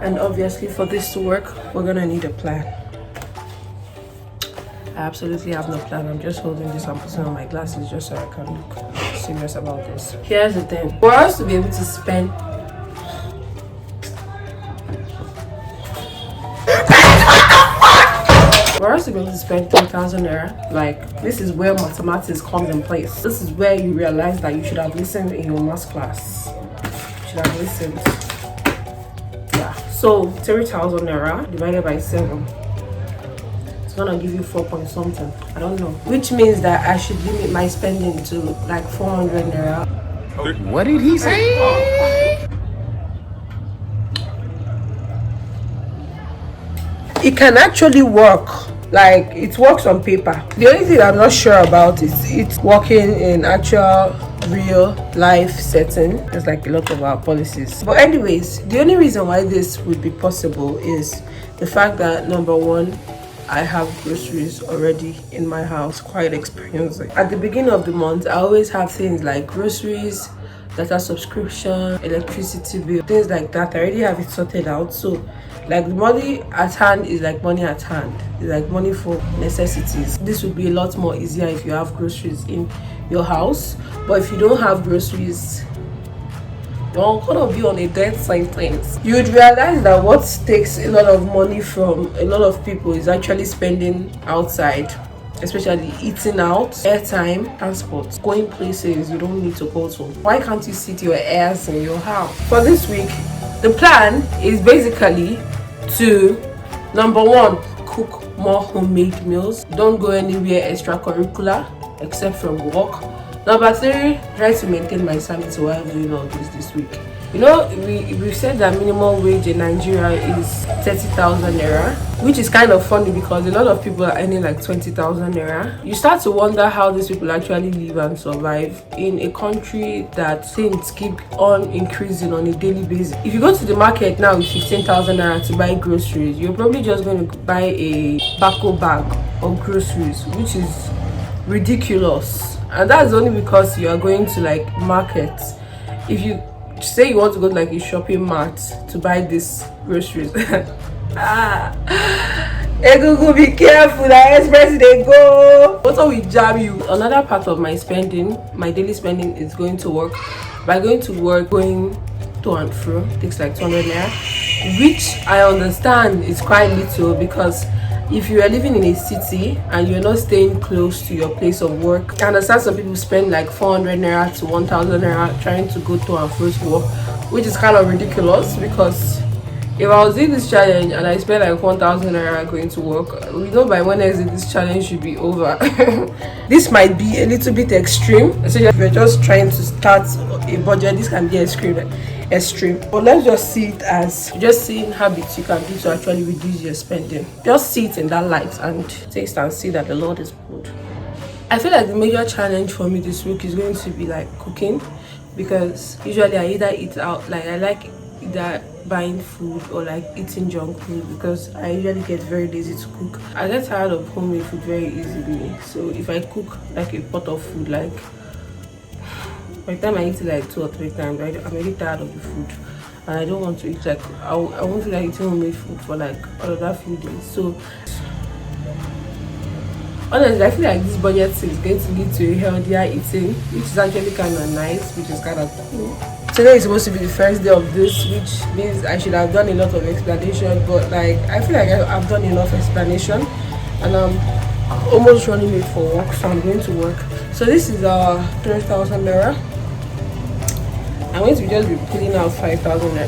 And obviously for this to work, we're gonna need a plan. I absolutely have no plan. I'm just holding this and putting on my glasses just so I can look serious about this. Here's the thing. For us to be able to spend For us to be able to spend 3,000 naira, like, this is where mathematics comes in place. This is where you realize that you should have listened in your maths class. You should have listened. Yeah. So 3,000 naira divided by 7. It's gonna give you 4 point something. I don't know. Which means that I should limit my spending to like 400 naira. What did he say? It can actually work. Like, it works on paper. The only thing I'm not sure about is it's working in actual real life setting. There's like a lot of our policies. But anyways, the only reason why this would be possible is the fact that, number one, I have groceries already in my house, quite expensive. At the beginning of the month, I always have things like groceries, data subscription, electricity bill, things like that. I already have it sorted out. So like, the money at hand is like money at hand. It's like money for necessities. This would be a lot more easier if you have groceries in your house. But if you don't have groceries, you're gonna be on a dead sentence. You would realize that what takes a lot of money from a lot of people is actually spending outside, especially eating out, airtime, transport, going places you don't need to go to. Why can't you sit your ass in your house? For this week, the plan is basically to, number one, cook more homemade meals. Don't go anywhere extracurricular except from work. Number three, try to maintain my sanity while doing all this week. You know, we've said that minimum wage in Nigeria is 30,000 naira, which is kind of funny because a lot of people are earning like 20,000 naira. You start to wonder how these people actually live and survive in a country that things keep on increasing on a daily basis. If you go to the market now with 15,000 naira to buy groceries, you're probably just going to buy a bako bag of groceries, which is ridiculous. And that's only because you are going to like markets. If you say you want to go to like a shopping mart to buy these groceries, Google, be careful, that express they go. Also, we jam you. Another part of my spending, my daily spending, is going to work. By going to work, going to and fro takes like 200 naira, which I understand is quite little because if you are living in a city and you're not staying close to your place of work, I understand some people spend like 400 naira to 1,000 naira trying to go to and fro to work, which is kind of ridiculous because if I was doing this challenge and I spent like 1,000 naira going to work, we know by Wednesday this challenge should be over. This might be a little bit extreme, especially if you're just trying to start a budget. This can be extreme, but let's just see it as just seeing habits you can do to actually reduce your spending. Just see it in that light and taste and see that the Lord is good. I feel like the major challenge for me this week is going to be like cooking, because usually I either eat out, like I like either buying food or like eating junk food, because I usually get very lazy to cook. I get tired of homemade food very easily, so if I cook like a pot of food, like by the time I eat it like 2 or 3 times, I'm really tired of the food and I don't want to eat. Like I won't feel like eating homemade food for like another few days. So honestly, I feel like this budget thing is going to lead to a healthier eating, which is actually kind of nice, which is kind of cool. Today is supposed to be the first day of this, which means I should have done a lot of explanation, but like I feel like I've done enough explanation and I'm almost running late for work, so I'm going to work. So this is 3,000 naira. I'm going to just be pulling out 500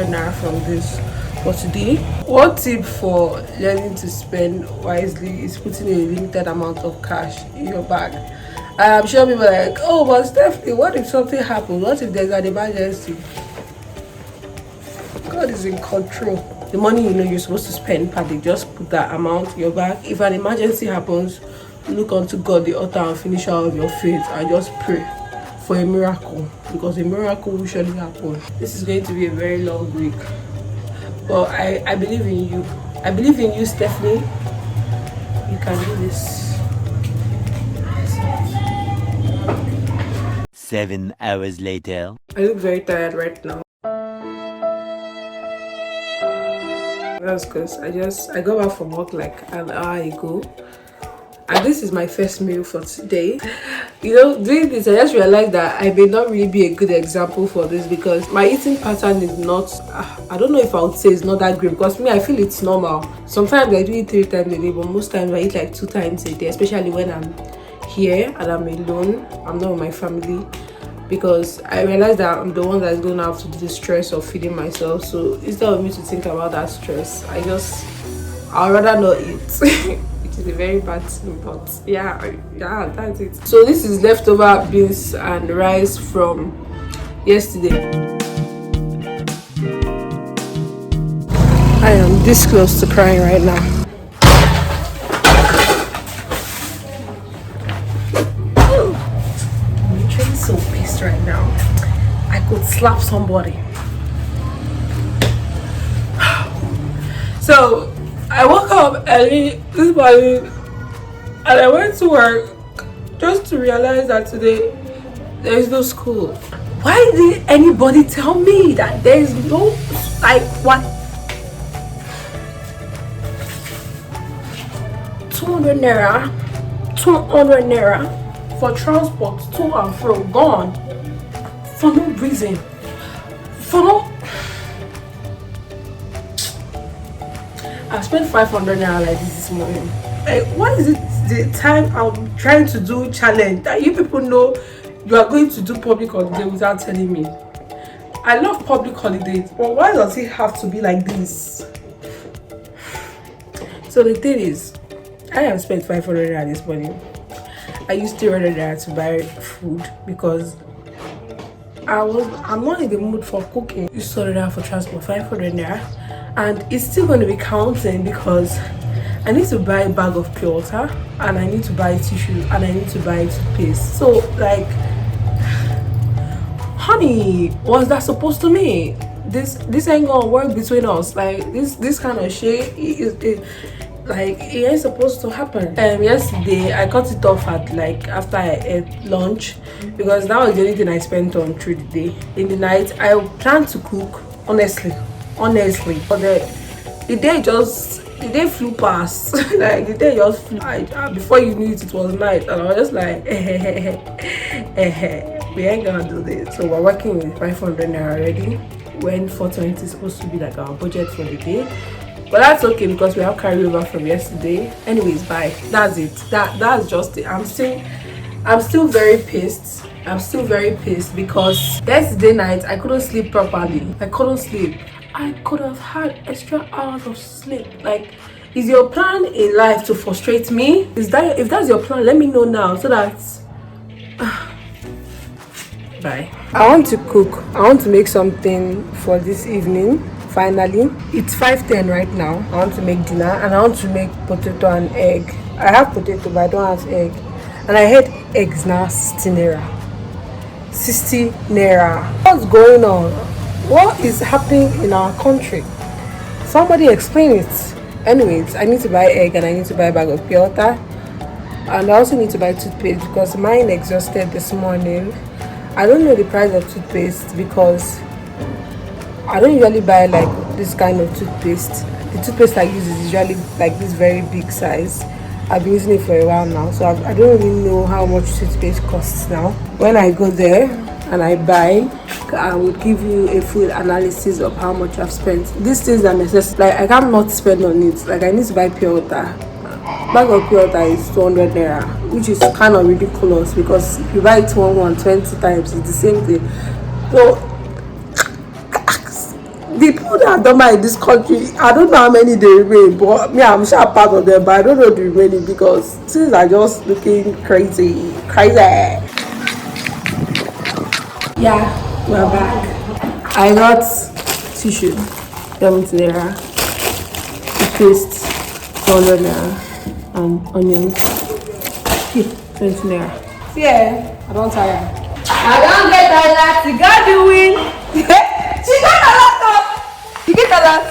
naira from this for today. One tip for learning to spend wisely is putting a limited amount of cash in your bag. I'm sure people are like, oh, but Stephanie, what if something happens? What if there's an emergency? God is in control. The money you know you're supposed to spend per day, just put that amount in your bag. If an emergency happens, look unto God, the author and finisher of your faith, and just pray for a miracle, because a miracle will surely happen. This is going to be a very long week, but I believe in you. I believe in you, Stephanie. You can do this. 7 hours later. I look very tired right now. That's because I got back from work like an hour ago, and this is my first meal for today. You know, doing this, I just realized that I may not really be a good example for this, because my eating pattern is not, I don't know if I would say it's not that great, because me, I feel it's normal. Sometimes I do eat 3 times a day, but most times I eat like 2 times a day, especially when I'm here and I'm alone, I'm not with my family, because I realize that I'm the one that's going to have to do the stress of feeding myself. So instead of me to think about that stress, I'd rather not eat. Which is a very bad thing, but yeah, that's it. So this is leftover beans and rice from yesterday. I am this close to crying right now. I'm literally so pissed right now. I could slap somebody. So I woke up early this morning and I went to work just to realize that today there is no school. Why did anybody tell me that there is no, like, what? 200 naira for transport to and fro, gone for no reason, for no. I spent 500 naira like this morning. Like, why is it the time I'm trying to do challenge that you people know you are going to do public holiday without telling me? I love public holidays, but why does it have to be like this? So the thing is, I have spent 500 naira this morning. I used 300 naira to buy food because I'm not in the mood for cooking. You sorted out for transport, 500 naira, and it's still going to be counting because I need to buy a bag of pure water, and I need to buy tissue, and I need to buy toothpaste. So, like, honey, what's that supposed to mean? This ain't gonna work between us. Like, this kind of shit like, it ain't supposed to happen. Yesterday I cut it off at, like, after I ate lunch, because that was the only thing I spent on through the day. In the night I planned to cook, honestly, but the day flew past. Like, the day just flew. Before you knew it, it was night, and I was just like, we ain't gonna do this. So we're working with 500 naira already, when 420 is supposed to be like our budget for the day. But that's okay, because we have carryover from yesterday. Anyways, bye. That's it. That's just it. I'm still very pissed. I'm still very pissed because yesterday night I couldn't sleep properly. I couldn't sleep. I could have had extra hours of sleep. Like, is your plan in life to frustrate me? If that's your plan, let me know now, so that bye. I want to cook. I want to make something for this evening. Finally, it's 5:10 right now. I want to make dinner, and I want to make potato and egg. I have potato, but I don't have egg, and I hate eggs now. 60 naira. 60 naira. What's going on? What is happening in our country? Somebody explain it. Anyways, I need to buy egg, and I need to buy a bag of pure water, and I also need to buy toothpaste because mine exhausted this morning. I don't know the price of toothpaste because I don't usually buy like this kind of toothpaste. The toothpaste I use is usually like this very big size. I've been using it for a while now, so I don't really know how much toothpaste costs now. When I go there and I buy, I will give you a full analysis of how much I've spent. These things are necessary. Like, I can't not spend on it. Like, I need to buy pure water. Bag of pure water is 200 naira, which is kind of ridiculous because if you buy it 120 times, it's the same thing. So the people that don't buy in this country, I don't know how many they remain, but me, I'm sure part of them, but I don't know the remaining because things are just looking crazy. Yeah, we're back. I got tissue, 70 naira, paste, 200 naira, and onions, 20 naira. Yeah, I don't tire. I don't get a lot. You got the win. She got a lot of. You get a lot.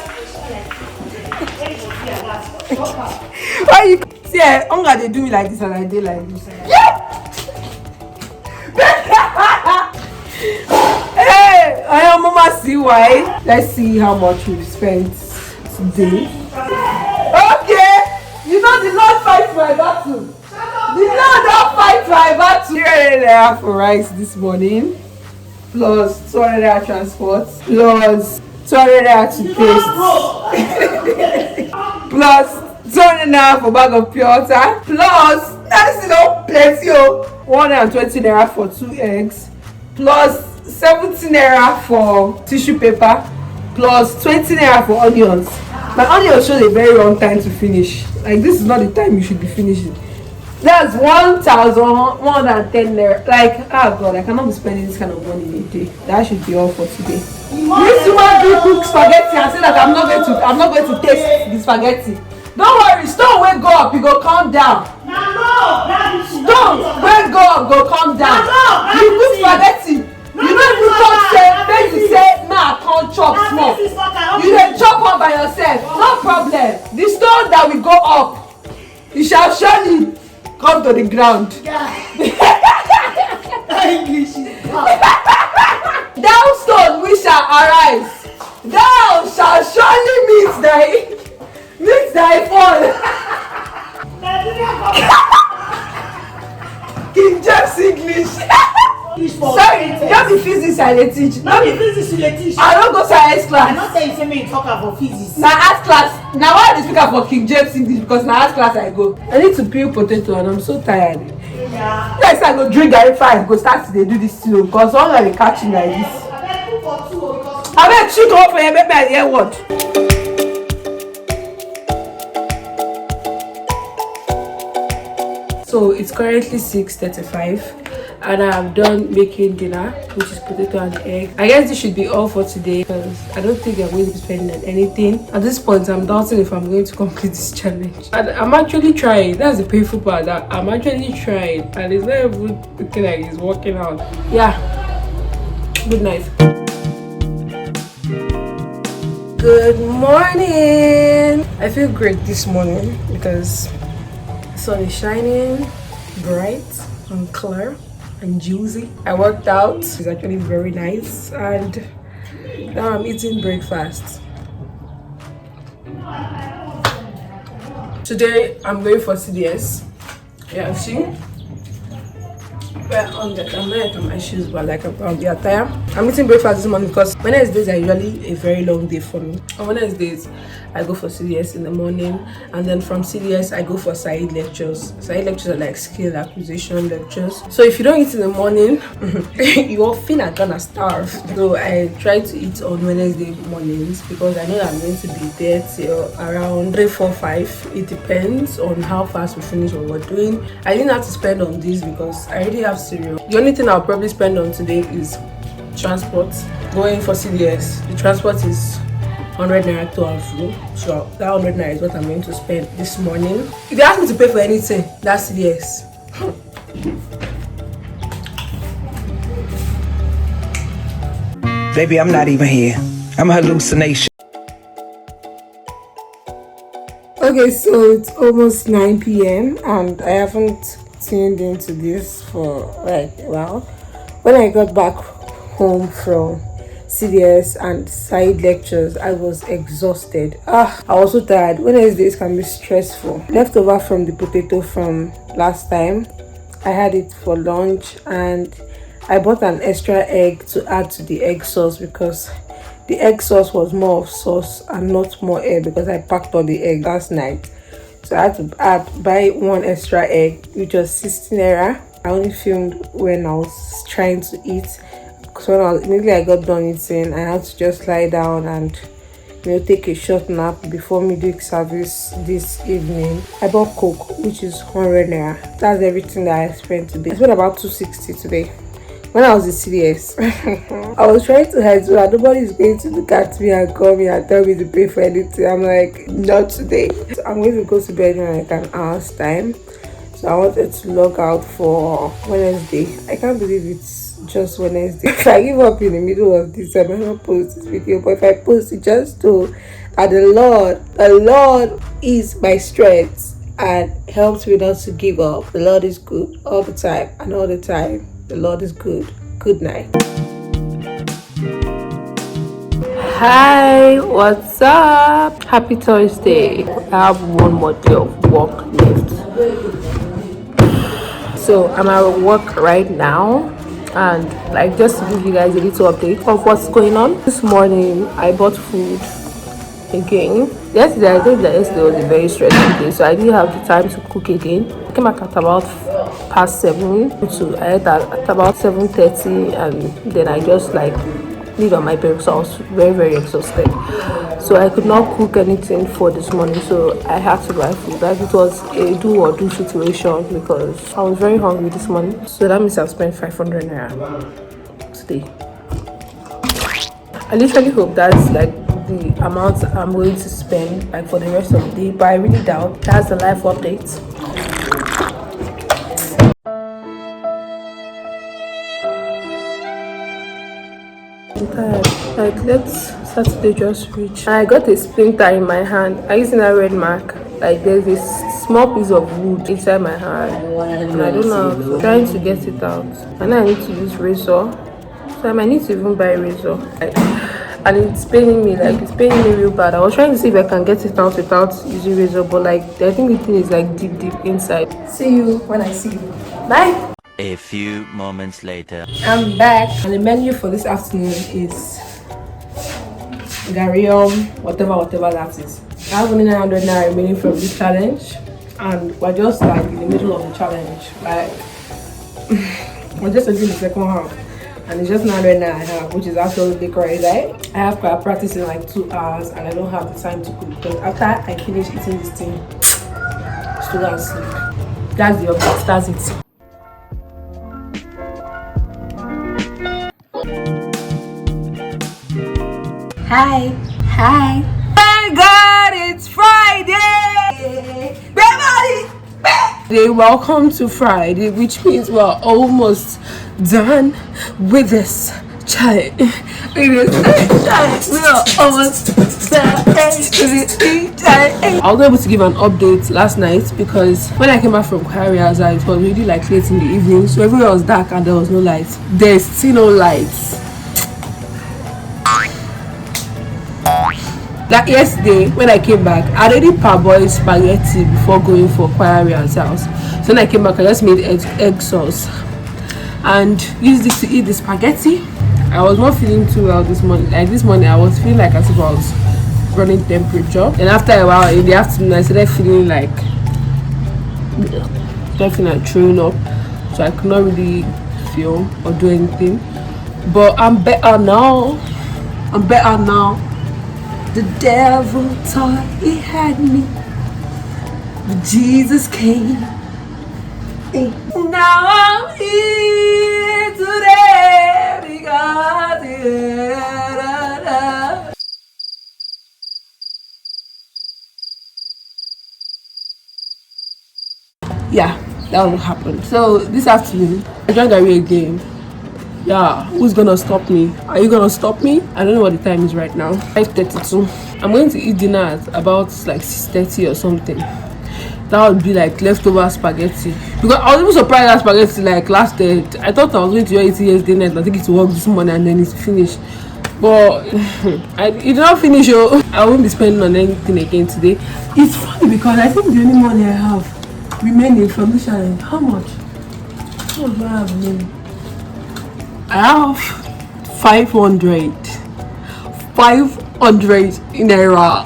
Why you see? Hunger they do me like this and I do like this. Yeah. Hey, I am Mama. See why? Let's see how much we've spent today. Okay. You know the Lord fight my battle. The Lord don't fight my battle. 300 naira for rice this morning, plus 200 naira transport, plus 200 naira to paste, plus 200 naira for bag of pure water, plus that's plenty 120 naira for 2 eggs, plus 70 naira for tissue paper, plus 20 naira for onions. My onions show a very long time to finish. Like this is not the time you should be finishing. That's 1,110 naira. Like, oh god, I cannot be spending this kind of money in a day. That should be all for today. This woman do cook spaghetti and say that I'm not going to taste the spaghetti. Don't worry, stone will go up, you go calm down. Stone will go up, go calm down. You cook spaghetti. You know if you talk say, make you say, nah, I can't chop small. You can chop up by yourself, no problem. The stone that will go up, you shall surely come to the ground. English is thou stone we shall arise. Thou shall surely meet thy fall. King James English. Sorry, not be physics I dey teach. Not be physics you dey teach. I don't go science class. I not say you say me talk about physics. Na art class. Now why I dey speak for King James English because na art class I go. I need to peel potato and I'm so tired. Yeah. Next I go drink garri fast go start to dey do this thing because all I dey catch me like this. Abeg chill comot for here make I hear word. So it's currently 6:35 and I'm done making dinner, which is potato and egg. I guess this should be all for today because I don't think I'm going to be spending on anything. At this point, I'm doubting if I'm going to complete this challenge. And I'm actually trying. That's the painful part, that I'm actually trying and it's not even looking like it's working out. Yeah. Good night. Good morning. I feel great this morning because the sun is shining bright and clear and juicy. I worked out. It's actually very nice and now I'm eating breakfast. Today I'm going for CDS. Yeah, see? I'm not on my shoes, but like I'll be attire. I'm eating breakfast this morning because Wednesdays are usually a very long day for me. On Wednesdays, I go for CDS in the morning, and then from CDS I go for side lectures. Side lectures are like skill acquisition lectures. So if you don't eat in the morning, you're finna gonna starve. So I try to eat on Wednesday mornings because I know that I'm going to be there till around 3, 4, 5. It depends on how fast we finish what we're doing. I didn't have to spend on this because I already have cereal. The only thing I'll probably spend on today is transport. Going for CDS, the transport is 100 naira to and fro. So that 100 naira is what I'm going to spend this morning. If they ask me to pay for anything, that's CDS. Baby, I'm not even here. I'm a hallucination. Okay, so it's almost 9 p.m. and I haven't tuned into this for like a while. When I got back home from CDS and side lectures, I was exhausted. I was so tired. Wednesdays can be stressful. Leftover from the potato from last time, I had it for lunch and I bought an extra egg to add to the egg sauce because the egg sauce was more of sauce and not more egg because I packed all the egg last night. So I had to buy one extra egg, which was 16 naira. I only filmed when I was trying to eat. So when immediately I got done eating, I had to just lie down and take a short nap before midweek service this evening. I bought Coke, which is 100 naira. That's everything that I spent today. I spent about 260 today. When I was in CDS, I was trying to hide so that nobody is going to look at me and call me and tell me to pay for anything. I'm like, not today. So I'm going to go to bed in like an hour's time. So I wanted to log out for Wednesday. I can't believe it's just Wednesday. If I give up in the middle of this, I might not post this video. But if I post it, just to that the Lord is my strength and helps me not to give up. The Lord is good all the time and all the time. The Lord is good. Good night. Hi, what's up? Happy Thursday. I have one more day of work left. So I'm at work right now, and like just to give you guys a little update of what's going on. This morning I bought food again. Yesterday I think that yesterday was a very stressful day, so I didn't have the time to cook again. I came back at about past 7 to I ate at about 7:30, and then I just like laid on my bed, so I was very exhausted. So I could not cook anything for this morning, so I had to buy food. Like it was a do or do situation because I was very hungry this morning. So that means I've spent 500 naira today. I literally hope that's like the amount I'm going to spend like for the rest of the day, but I really doubt. That's the life update. I'm tired. Like let's Saturday just reach. I got a splinter in my hand. I using a red mark. Like there's this small piece of wood inside my hand, and I don't know. I'm trying to get it out, and I need to use razor. So I might need to even buy razor. And it's paining me, like it's paining me real bad. I was trying to see if I can get it out without using razor, but like I think the thing is like deep inside. See you when I see you. Bye. A few moments later. I'm back, and the menu for this afternoon is garium, whatever that is. I have only 900 naira remaining from this challenge, and we're just like in the middle of the challenge. Like we're just until the second half, and it's just 900 naira I have, which is absolutely crazy. I have practice in like 2 hours, and I don't have the time to cook because after I finish eating this thing, just go and sleep. That's the update. That's it. Hi. Thank God it's Friday. Everybody, welcome to Friday, which means we're almost done with this challenge. We are almost done. I was able to give an update last night because when I came back from Carriers, it was really like late in the evening, so everywhere was dark and there was no light. There's still no lights. Like yesterday when I came back, I already parboiled spaghetti before going for Aquaria's house. So when I came back, I just made egg sauce and used it to eat the spaghetti. I was not feeling too well this morning. Like this morning, I was feeling like as if I was running temperature. And after a while in the afternoon, I started feeling like throwing up. So I could not really feel or do anything. But I'm better now. The devil thought he had me, but Jesus came. Now I'm here today because yeah, that will happen. So this afternoon, I joined a real game. Yeah, who's gonna stop me? Are you gonna stop me? I don't know what the time is right now. 5:32. I'm going to eat dinner at about like 6:30 or something. That would be like leftover spaghetti. Because I was even surprised that spaghetti like lasted. I thought I was going to eat it yesterday night and I think it to work this morning and then it's finished. But it did not finish. I won't be spending on anything again today. It's funny because I think the only money I have remaining from this challenge. How much? How much do I have remaining? I have 500 Naira.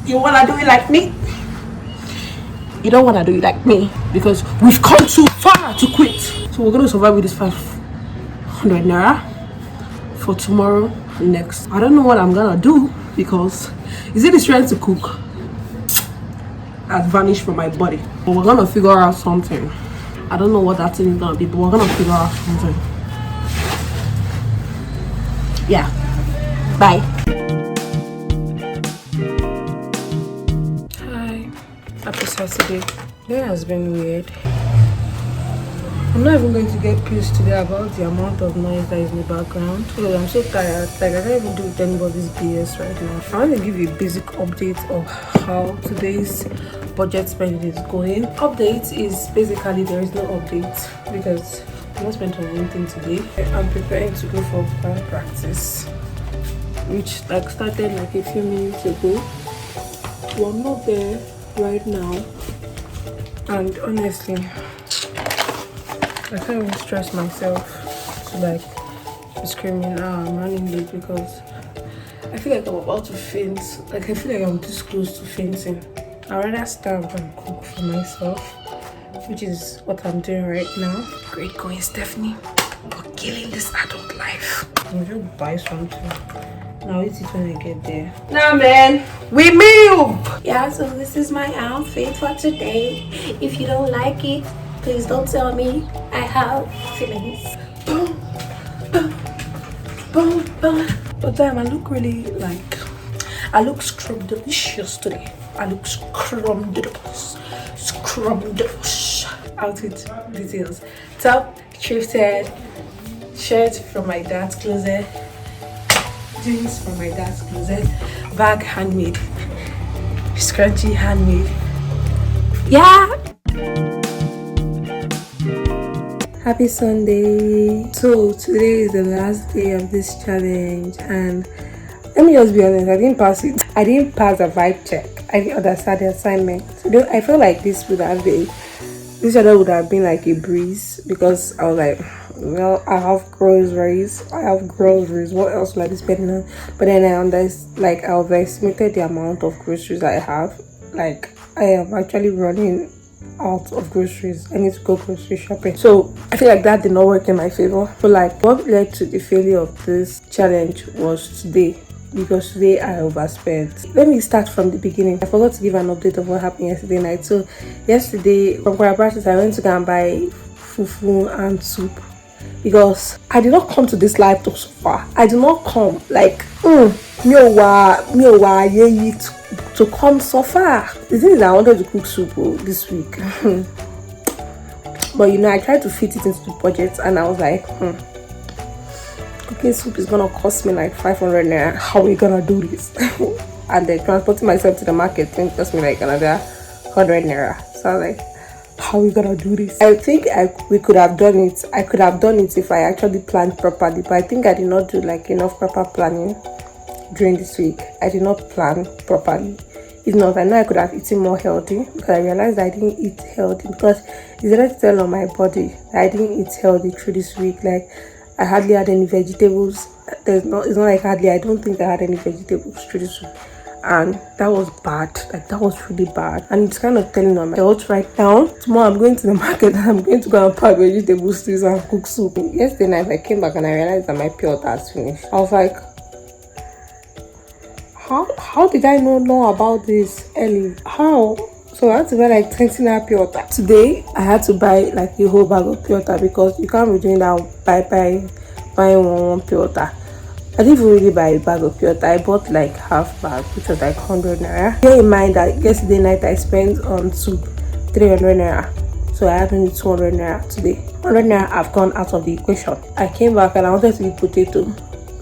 You wanna do it like me? You don't wanna do it like me because we've come too far to quit. So we're gonna survive with this 500 Naira for tomorrow and next. I don't know what I'm gonna do because is it the strength to cook has vanished from my body, but we're gonna figure out something. I don't know what that thing is gonna be, but we're gonna figure out something. Yeah, Bye. Hi, happy Saturday. Today has been weird. I'm not even going to get pissed today about the amount of noise that is in the background because I'm so tired. Like, I can't even do with anybody's BS right now. I want to give you a basic update of how today's budget spending is going. Update is basically there is no update because I'm not spent on anything today. I'm preparing to go for band practice, which like started like a few minutes ago. Well, I'm not there right now, and honestly, I can't even stress myself to like be screaming, I'm running late because I feel like I'm about to faint. Like, I feel like I'm this close to fainting. I'd rather starve and cook for myself, which is what I'm doing right now. Great going, Stephanie. You're killing this adult life. I'm just buy something. Now eat it when I get there. Nah, man, we move. Yeah, so this is my outfit for today. If you don't like it, please don't tell me. I have feelings. But damn, I look really like, I look scrumdiddlicious today. I look scrumdiddlicious. Outfit details. Top thrifted, shirt from my dad's closet, jeans from my dad's closet, bag handmade, scrunchy handmade. Yeah. Happy Sunday. So today is the last day of this challenge, and let me just be honest, I didn't pass it. I didn't pass a vibe check. I didn't understand the assignment. So I feel like this other would have been like a breeze because I was like, well, I have groceries. What else will I be spending on? But then I overestimated the amount of groceries I have. Like, I am actually running out of groceries. I need to go grocery shopping. So I feel like that did not work in my favor. But like, what led to the failure of this challenge was today, because today I overspent. Let me start from the beginning. I forgot to give an update of what happened yesterday night. So yesterday from choir practice, I went to go and buy fufu and soup because I did not come to this life to suffer. I did not come like to come suffer. The thing is, I wanted to cook soup this week. But I tried to fit it into the budget, and I was like, cooking soup is gonna cost me like 500 naira. How are we gonna do this? And then transporting myself to the market can cost me like another 100 naira. So I was like, how are we gonna do this? I think we could have done it. I could have done it if I actually planned properly, but I think I did not do like enough proper planning during this week. I did not plan properly. If not, I know I could have eaten more healthy, because I realized I didn't eat healthy because it's already tell on my body that I didn't eat healthy through this week. Like, I hardly had any vegetables. It's not like hardly. I don't think I had any vegetables through this week, and that was bad. Like, that was really bad, and it's kind of telling on my health right now. Tomorrow I'm going to the market and I'm going to go and pack vegetables and cook soup. Yesterday night I came back and I realized that my pure water has finished. I was like, how did I not know about this early? How? So I had to buy like 20 naira pure water. Today I had to buy like a whole bag of pure water because you can't be doing that by buying one pure water. I didn't even really buy a bag of pure water. I bought like half bag, which was like 100 naira. Bear in mind that yesterday night I spent on soup 300 naira. So I had only 200 naira today. 100 naira have gone out of the equation. I came back and I wanted to eat potato,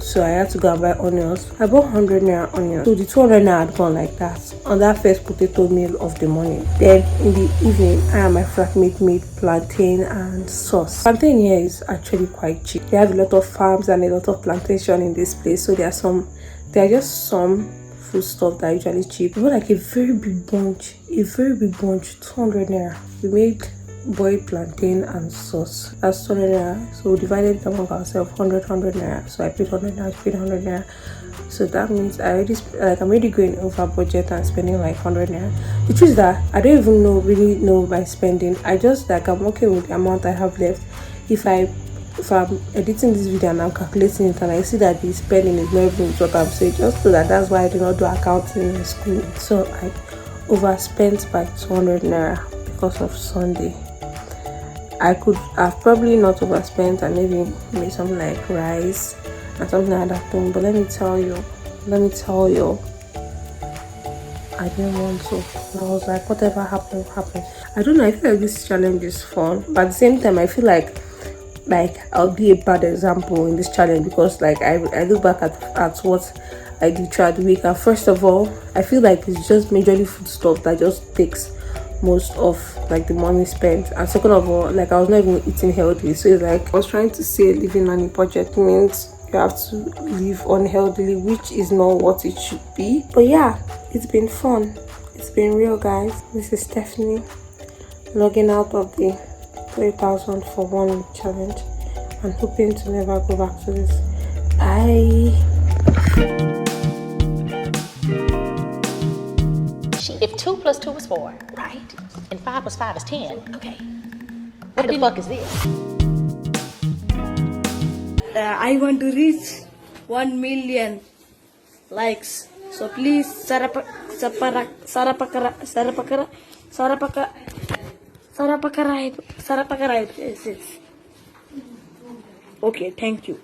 so I had to go and buy onions. I bought 100 naira onions. So the 200 naira had gone like that on that first potato meal of the morning. Then in the evening, I and my flatmate made plantain and sauce. Plantain here is actually quite cheap. They have a lot of farms and a lot of plantation in this place. So there are just some food stuff that are usually cheap. We bought like a very big bunch, 200 naira. We made boiled plantain and sauce. That's 200 naira. So we divided it among ourselves, 100 naira. So I paid 100 naira, she paid 100 naira. So that means I'm already going over budget and spending like 100 naira. The truth is that I don't even really know my spending. I'm working with the amount I have left. If I'm editing this video and I'm calculating it and I see that the spending is not even what I'm saying, just so that's why I did not do accounting in school. So I overspent by 200 naira because of Sunday. I could have probably not overspent and maybe made something like rice and something like that thing. But let me tell you, I didn't want to. And I was like, whatever happened, happened. I don't know, I feel like this challenge is fun, but at the same time I feel like I'll be a bad example in this challenge, because like I look back at what I did throughout the week, and first of all I feel like it's just majorly food stuff that just takes most of like the money spent, and second of all, like I was not even eating healthy. So it's like I was trying to say living on a budget means you have to live unhealthily, which is not what it should be. But yeah, it's been fun, it's been real, guys. This is Stephanie logging out of the 3,000 for 1 week challenge and hoping to never go back to this. Bye. If 2 plus 2 is 4, right? And 5 plus 5 is 10. Okay. What the fuck is this? I want to reach 1 million likes. So please, Sarapakarai. Yes. Okay, thank you.